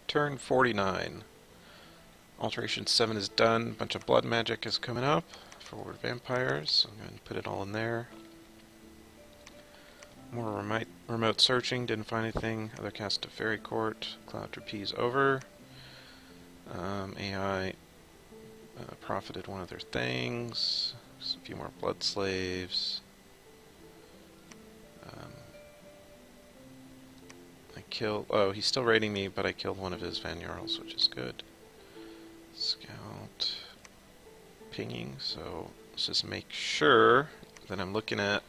Turn 49. Alteration 7 is done. A bunch of blood magic is coming up for vampires. I'm going to put it all in there. More remote searching. Didn't find anything. Other cast to Fairy Court. Cloud Trapeze over. AI profited one of their things. Just a few more blood slaves. I killed... Oh, he's still raiding me, but I killed one of his Van Jarls, which is good. Scout. Pinging, so let's just make sure that I'm looking at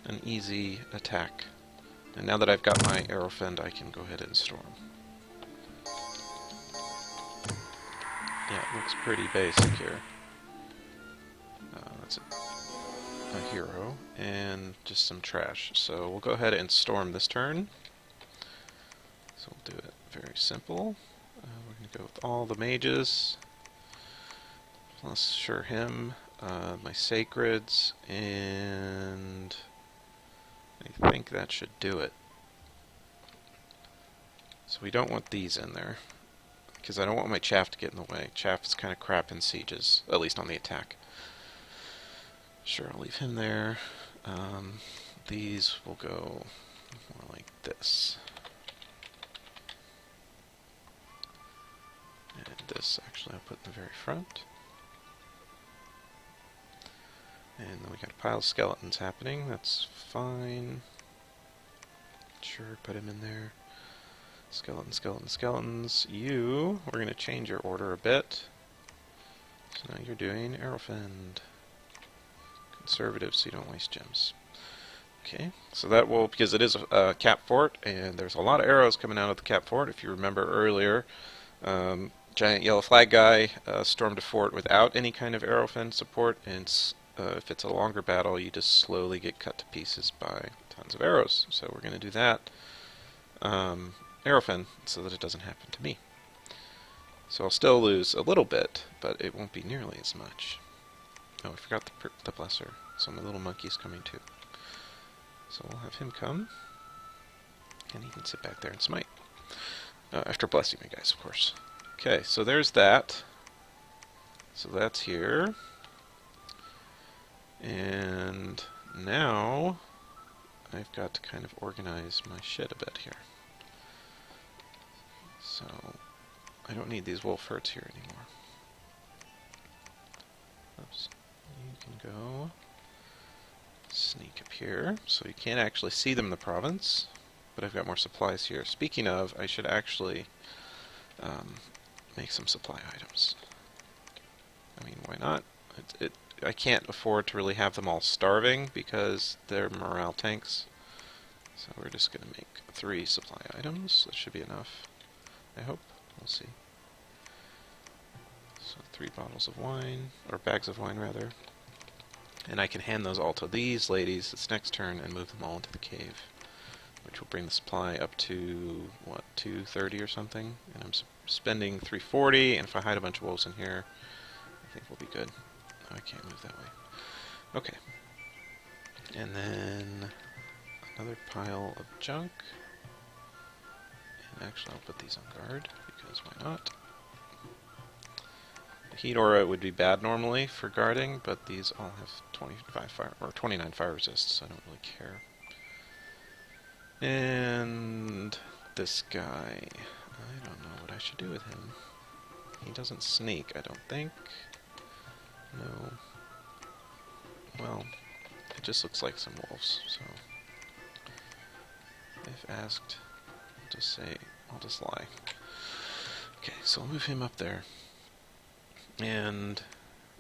an easy attack. And now that I've got my arrow fend, I can go ahead and storm. Yeah, it looks pretty basic here. That's a hero, and just some trash. So we'll go ahead and storm this turn. So we'll do it very simple. We're going to go with all the mages. Plus, sure, him, my sacreds, and I think that should do it. So we don't want these in there, because I don't want my chaff to get in the way. Chaff is kind of crap in sieges, at least on the attack. Sure, I'll leave him there. These will go more like this. And this, actually, I'll put in the very front. And then we got a pile of skeletons happening. That's fine. Sure, put him in there. Skeletons, skeletons, skeletons. You, we're going to change your order a bit. So now you're doing Arrowfend. Conservative, so you don't waste gems. Okay, so that will, because it is a cap fort, and there's a lot of arrows coming out of the cap fort. If you remember earlier, giant yellow flag guy stormed a fort without any kind of Arrowfend support, and if it's a longer battle, you just slowly get cut to pieces by tons of arrows. So we're going to do that. Arrowfend, so that it doesn't happen to me. So I'll still lose a little bit, but it won't be nearly as much. Oh, I forgot the blesser. So my little monkey's coming too. So we'll have him come, and he can sit back there and smite. After blessing me, guys, of course. Okay, so there's that. So that's here. And now I've got to kind of organize my shit a bit here. So I don't need these wolf herds here anymore. Oops. You can go sneak up here, so you can't actually see them in the province, but I've got more supplies here. Speaking of, I should actually make some supply items. I mean, why not? I can't afford to really have them all starving because they're morale tanks. So we're just going to make 3 supply items. That should be enough, I hope. We'll see. So 3 bottles of wine, or bags of wine rather. And I can hand those all to these ladies this next turn and move them all into the cave, which will bring the supply up to, what, 230 or something? And I'm spending 340, and if I hide a bunch of wolves in here, I think we'll be good. Oh, I can't move that way. Okay. And then another pile of junk. And actually I'll put these on guard, because why not? The heat aura would be bad normally for guarding, but these all have 25 fire, or 29 fire resist, so I don't really care. And this guy, I don't know what I should do with him. He doesn't sneak, I don't think. No. Well, it just looks like some wolves, so if asked, I'll just lie. Okay, so I'll move him up there. And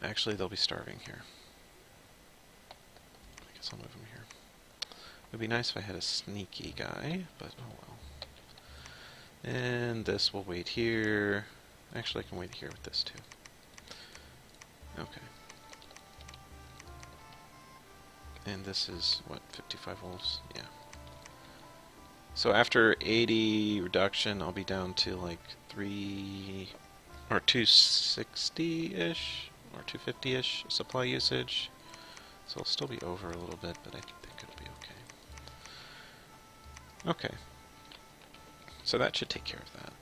actually they'll be starving here. I guess I'll move him here. It would be nice if I had a sneaky guy, but oh well. And this will wait here. Actually, I can wait here with this too. Okay. And this is, what, 55 wolves? Yeah. So after 80 reduction, I'll be down to like 3... or 260-ish, or 250-ish supply usage. So I'll still be over a little bit, but I think it'll be okay. Okay. So that should take care of that.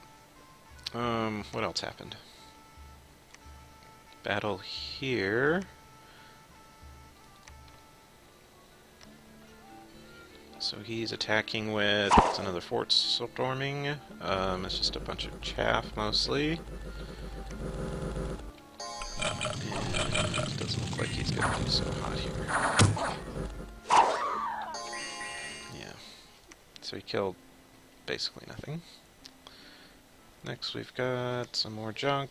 What else happened? Battle here. So he's attacking with, it's another fort storming. It's just a bunch of chaff mostly. And it doesn't look like he's going to do so hot here. Yeah. So he killed basically nothing. Next we've got some more junk.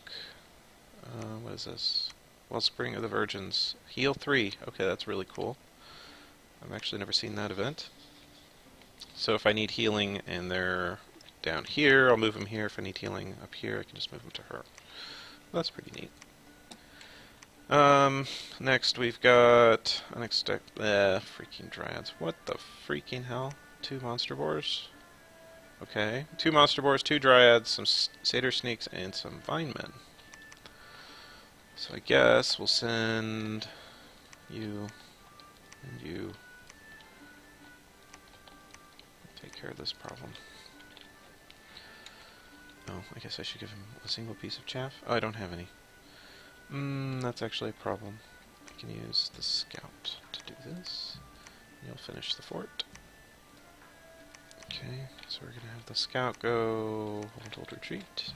What is this? Wellspring of the Virgins. Heal 3. Okay, that's really cool. I've actually never seen that event. So if I need healing and they're down here, I'll move them here. If I need healing up here, I can just move them to her. That's pretty neat. Next we've got freaking dryads. What the freaking hell? 2 monster boars? Okay. 2 monster boars, 2 dryads, some satyr sneaks, and some vinemen. So I guess we'll send you and you. Take care of this problem. Oh, I guess I should give him a single piece of chaff. Oh, I don't have any. That's actually a problem. I can use the scout to do this. You'll finish the fort. Okay, so we're gonna have the scout go hold retreat.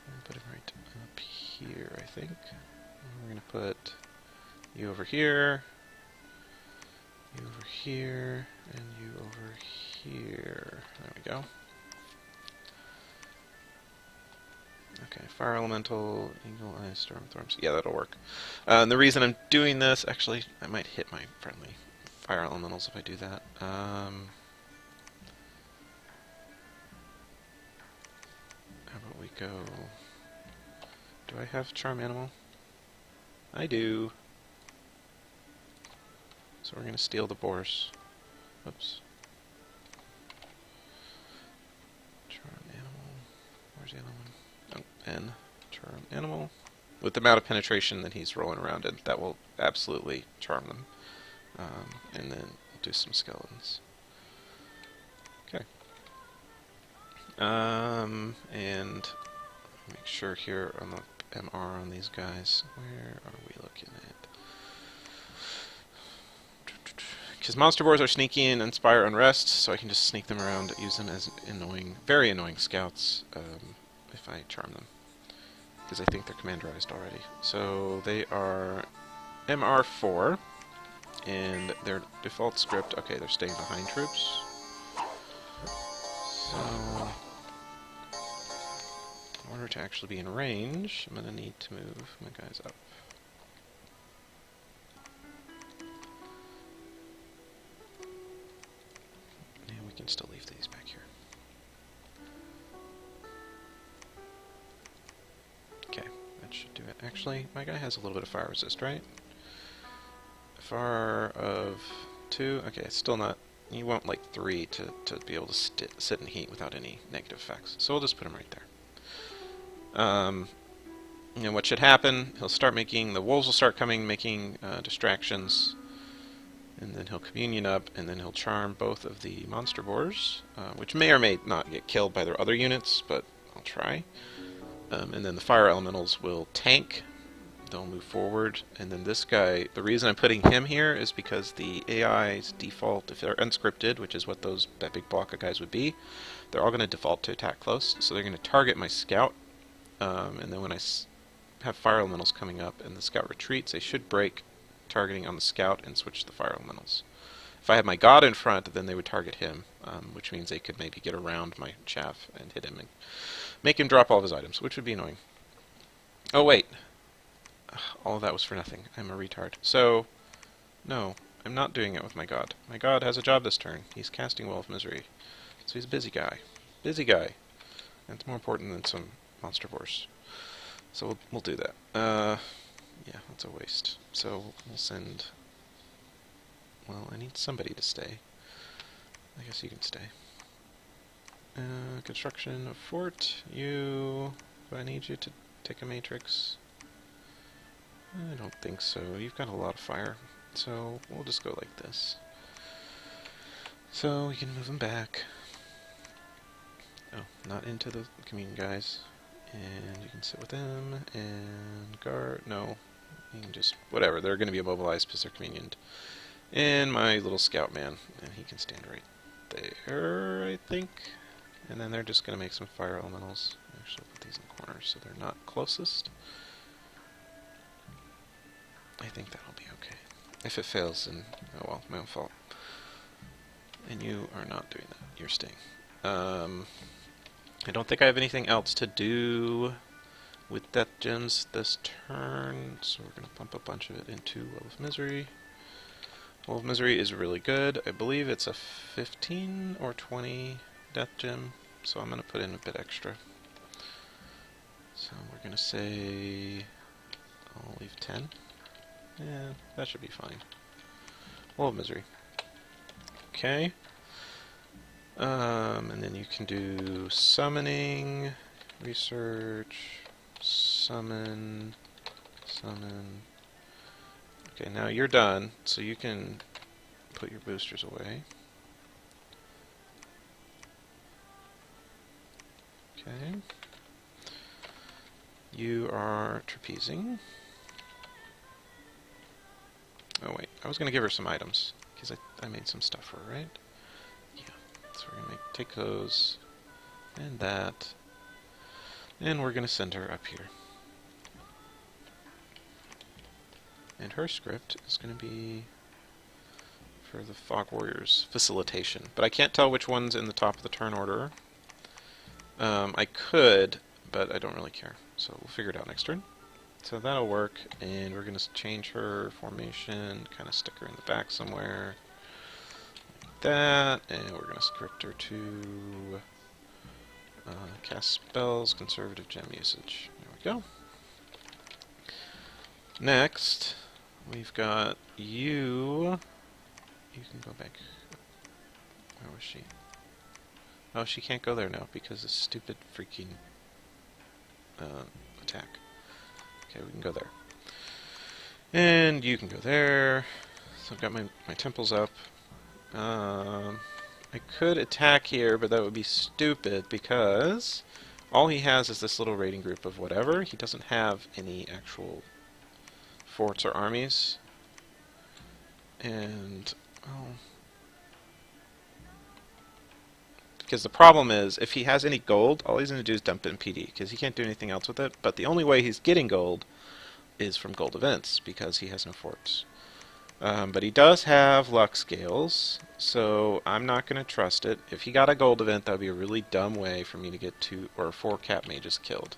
And put him right up here, I think. And we're gonna put you over here, you over here, and you over here. There we go. Okay, Fire Elemental, Eagle Eye, Stormthorns. Yeah, that'll work. And the reason I'm doing this, actually, I might hit my friendly Fire Elementals if I do that. How about we go... Do I have Charm Animal? I do. So we're going to steal the boars. Oops. Charm Animal. Where's the other one? And charm animal. With the amount of penetration that he's rolling around in, that will absolutely charm them. And then we'll do some skeletons. Okay. And make sure here on the MR on these guys, where are we looking at? Because monster boars are sneaky and inspire unrest, so I can just sneak them around, use them as annoying, very annoying scouts if I charm them. Because I think they're commanderized already. So they are MR4, and their default script, okay, they're staying behind troops. So, in order to actually be in range, I'm going to need to move my guys up. And we can still leave these back here. Okay, that should do it. Actually, my guy has a little bit of fire resist, right? Fire of 2. Okay, it's still not... You want like 3 to be able to sit in heat without any negative effects. So we'll just put him right there. You know, what should happen, he'll start making... The wolves will start coming, making distractions. And then he'll communion up, and then he'll charm both of the monster boars, which may or may not get killed by their other units, but I'll try. And then the fire elementals will tank. They'll move forward. And then this guy, the reason I'm putting him here is because the AI's default, if they're unscripted, which is what that big block of guys would be, they're all going to default to attack close. So they're going to target my scout. And then when I have fire elementals coming up and the scout retreats, they should break targeting on the scout and switch to the fire elementals. If I had my god in front, then they would target him, which means they could maybe get around my chaff and hit him and make him drop all of his items, which would be annoying. Oh, wait. All of that was for nothing. I'm a retard. So, no, I'm not doing it with my god. My god has a job this turn. He's casting Well of Misery. So he's a busy guy. Busy guy. That's more important than some monster boars. So we'll do that. Yeah, that's a waste. So we'll send... Well, I need somebody to stay. I guess you can stay. Construction of fort. Do I need you to take a matrix? I don't think so. You've got a lot of fire. So we'll just go like this. So we can move them back. Oh, not into the commune, guys. And you can sit with them and guard. No, you can just whatever. They're going to be immobilized because they're convenient. And my little scout man, and he can stand right there, I think. And then they're just going to make some fire elementals. Actually, put these in the corners so they're not closest. I think that'll be okay. If it fails, then oh well, my own fault. And you are not doing that. You're staying. I don't think I have anything else to do with Death Gems this turn, so we're going to pump a bunch of it into Well of Misery. Well of Misery is really good. I believe it's a 15 or 20 Death Gem, so I'm going to put in a bit extra. So we're going to say, I'll leave 10. Yeah, that should be fine. Well of Misery. Okay. And then you can do summoning, research, summon. Okay, now you're done, so you can put your boosters away. Okay. You are trapezing. Oh wait, I was going to give her some items, because I made some stuff for her, right? Yeah. So we're going to take those, and that, and we're going to send her up here. And her script is going to be for the Fog Warriors facilitation. But I can't tell which one's in the top of the turn order. I could, but I don't really care. So we'll figure it out next turn. So that'll work, and we're going to change her formation, kind of stick her in the back somewhere. Like that, and we're going to script her to cast spells, conservative gem usage. There we go. Next, we've got you. You can go back. Where was she? Oh, she can't go there now because of stupid freaking attack. Okay, we can go there. And you can go there. So I've got my temples up. I could attack here, but that would be stupid because all he has is this little raiding group of whatever. He doesn't have any actual forts or armies. And, oh. Because the problem is, if he has any gold, all he's going to do is dump it in PD, because he can't do anything else with it. But the only way he's getting gold is from gold events, because he has no forts. But he does have luck scales, so I'm not going to trust it. If he got a gold event, that would be a really dumb way for me to get 2 or 4 cat mages killed.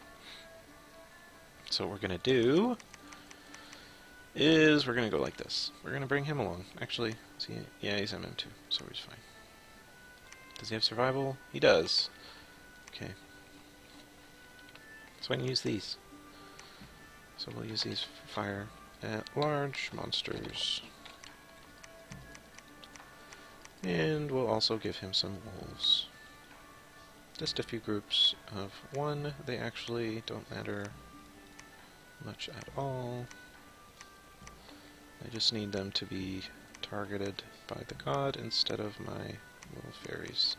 So what we're going to do is we're going to go like this. We're going to bring him along. Actually, yeah, he's MM2, so he's fine. Does he have survival? He does. Okay. So I can use these. So we'll use these for fire at large monsters. And we'll also give him some wolves. Just a few groups of 1. They actually don't matter much at all. I just need them to be targeted by the god instead of my little fairies.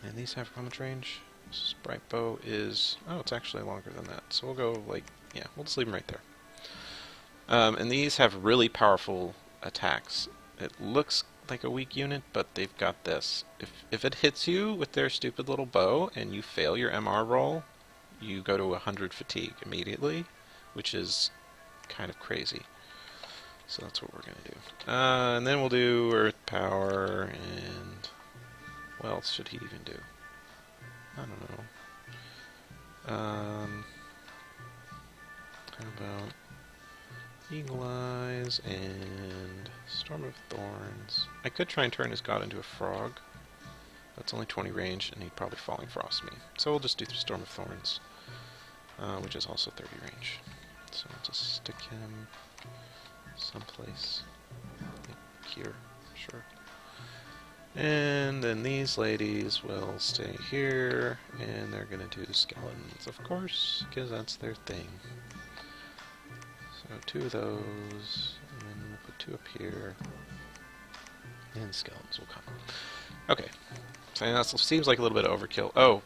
And these have how much range? Sprite bow is... oh, it's actually longer than that. So we'll go like... yeah, we'll just leave them right there. And these have really powerful attacks. It looks like a weak unit, but they've got this. If it hits you with their stupid little bow and you fail your MR roll, you go to 100 fatigue immediately, which is kind of crazy. So that's what we're going to do. And then we'll do Earth Power, and what else should he even do? I don't know. How about Eagle Eyes and Storm of Thorns? I could try and turn his god into a frog. That's only 20 range, and he'd probably Falling Frost me. So we'll just do Storm of Thorns, which is also 30 range. So I'll just stick him someplace like here, sure. And then these ladies will stay here, and they're going to do skeletons, of course, because that's their thing. So 2 of those, and then we'll put 2 up here, and skeletons will come. Okay, so that seems like a little bit of overkill. Oh,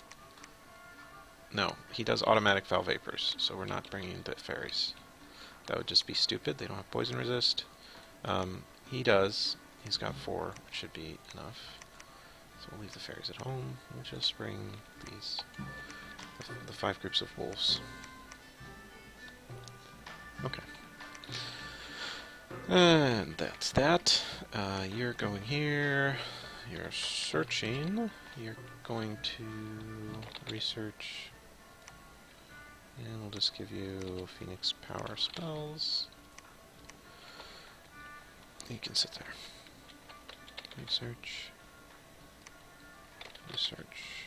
No, he does automatic foul vapors, so we're not bringing in bit fairies. That would just be stupid. They don't have poison resist. He does. He's got 4, which should be enough. So we'll leave the fairies at home. We'll just bring these, the 5 groups of wolves. Okay. And that's that. You're going here. You're searching. You're going to research. And we'll just give you Phoenix Power spells. You can sit there. Research. Research.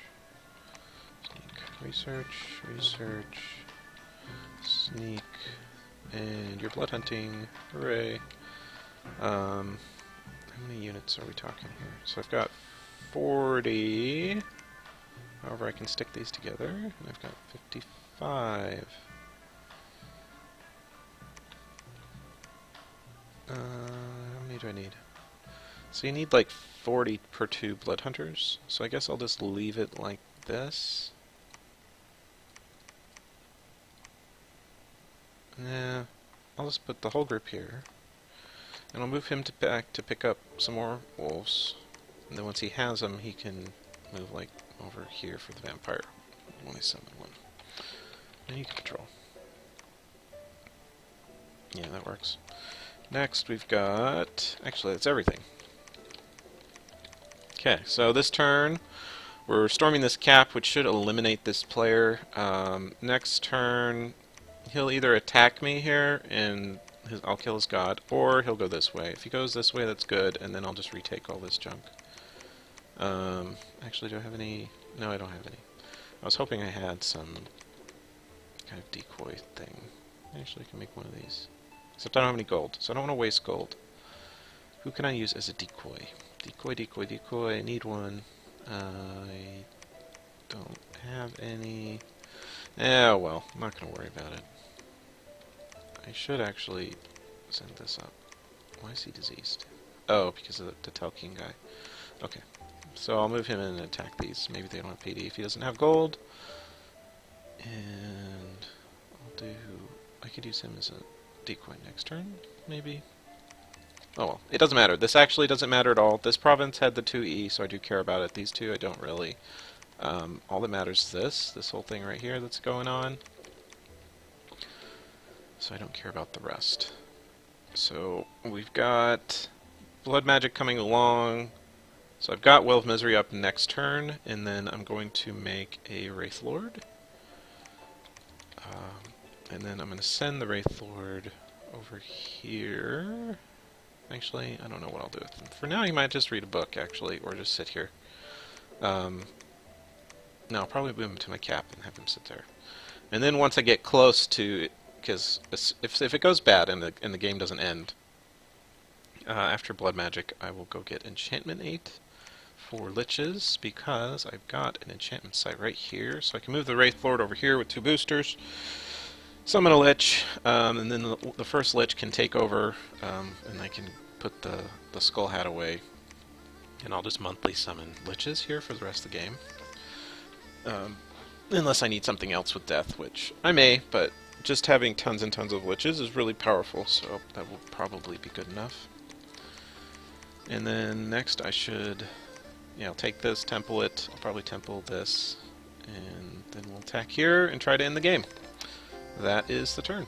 Sneak. Research. Research. Sneak. And you're blood hunting. Hooray. How many units are we talking here? So I've got 40. However, I can stick these together. And I've got 55. How many do I need? So you need like 40 per 2 blood hunters. So I guess I'll just leave it like this. Yeah, I'll just put the whole group here. And I'll move him back to pick up some more wolves. And then once he has them, he can move like over here for the vampire. Only summon one. And you can patrol. Yeah, that works. Next we've got... Actually, that's everything. Okay, so this turn, we're storming this cap, which should eliminate this player. Next turn, he'll either attack me here, and I'll kill his god, or he'll go this way. If he goes this way, that's good, and then I'll just retake all this junk. Actually, do I have any? No, I don't have any. I was hoping I had some kind of decoy thing. Actually, I can make one of these. Except I don't have any gold, so I don't want to waste gold. Who can I use as a decoy? Decoy, decoy, decoy. I need one. I don't have any. Oh well, I'm not going to worry about it. I should actually send this up. Why is he diseased? Oh, because of the Telkeen guy. Okay. So I'll move him in and attack these. Maybe they don't have PD if he doesn't have gold. And I'll do... I could use him as a decoy next turn, maybe? Oh well, it doesn't matter. This actually doesn't matter at all. This province had the 2E, so I do care about it. These two, I don't really. All that matters is this whole thing right here that's going on. So I don't care about the rest. So we've got blood magic coming along. So I've got Will of Misery up next turn, and then I'm going to make a Wraith Lord. And then I'm going to send the Wraith Lord over here. Actually, I don't know what I'll do with him. For now, he might just read a book, actually, or just sit here. No, I'll probably move him to my cap and have him sit there. And then once I get close to... Because if it goes bad and the game doesn't end, after Blood Magic, I will go get Enchantment 8 for Liches, because I've got an enchantment site right here. So I can move the Wraith Lord over here with 2 boosters, summon a Lich, and then the first Lich can take over, and I can put the Skull Hat away. And I'll just monthly summon Liches here for the rest of the game. Unless I need something else with Death, which I may, but just having tons and tons of Liches is really powerful, so that will probably be good enough. And then next I should... Yeah, I'll take this, temple it, I'll probably temple this, and then we'll attack here and try to end the game. That is the turn.